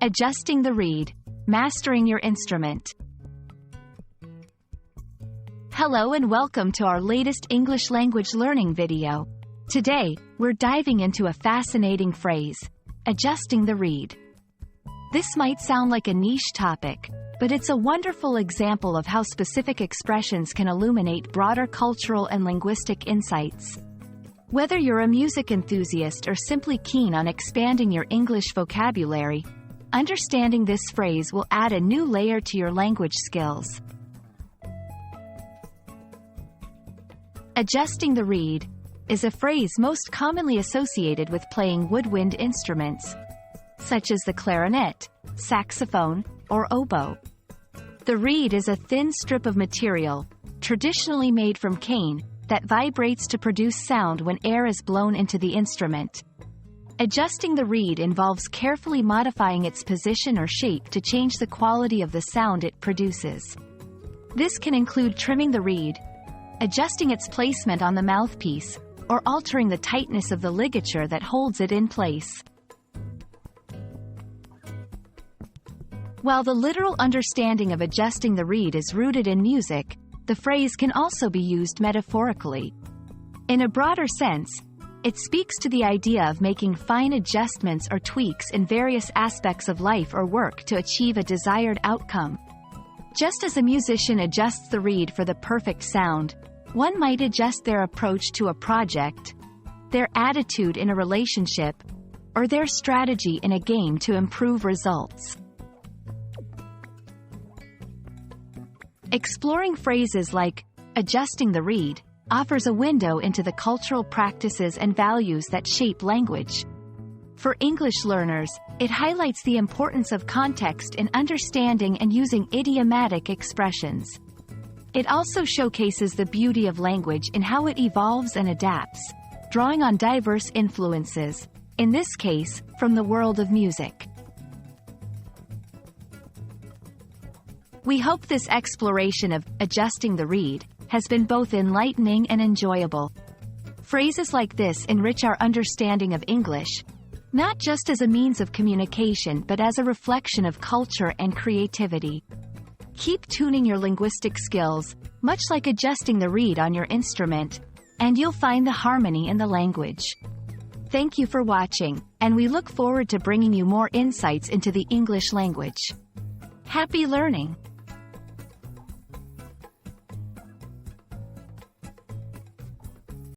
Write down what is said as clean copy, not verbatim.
Adjusting the reed. Mastering your instrument. Hello and welcome to our latest English language learning video. Today, we're diving into a fascinating phrase, adjusting the reed. This might sound like a niche topic, but it's a wonderful example of how specific expressions can illuminate broader cultural and linguistic insights. Whether you're a music enthusiast or simply keen on expanding your English vocabulary, understanding this phrase will add a new layer to your language skills. Adjusting the reed is a phrase most commonly associated with playing woodwind instruments, such as the clarinet, saxophone, or oboe. The reed is a thin strip of material, traditionally made from cane, that vibrates to produce sound when air is blown into the instrument. Adjusting the reed involves carefully modifying its position or shape to change the quality of the sound it produces. This can include trimming the reed, adjusting its placement on the mouthpiece, or altering the tightness of the ligature that holds it in place. While the literal understanding of adjusting the reed is rooted in music, the phrase can also be used metaphorically. In a broader sense, it speaks to the idea of making fine adjustments or tweaks in various aspects of life or work to achieve a desired outcome. Just as a musician adjusts the reed for the perfect sound, one might adjust their approach to a project, their attitude in a relationship, or their strategy in a game to improve results. Exploring phrases like adjusting the reed offers a window into the cultural practices and values that shape language. For English learners, it highlights the importance of context in understanding and using idiomatic expressions. It also showcases the beauty of language in how it evolves and adapts, drawing on diverse influences, in this case, from the world of music. We hope this exploration of adjusting the reed has been both enlightening and enjoyable. Phrases like this enrich our understanding of English, not just as a means of communication but as a reflection of culture and creativity. Keep tuning your linguistic skills, much like adjusting the reed on your instrument, and you'll find the harmony in the language. Thank you for watching, and we look forward to bringing you more insights into the English language. Happy learning!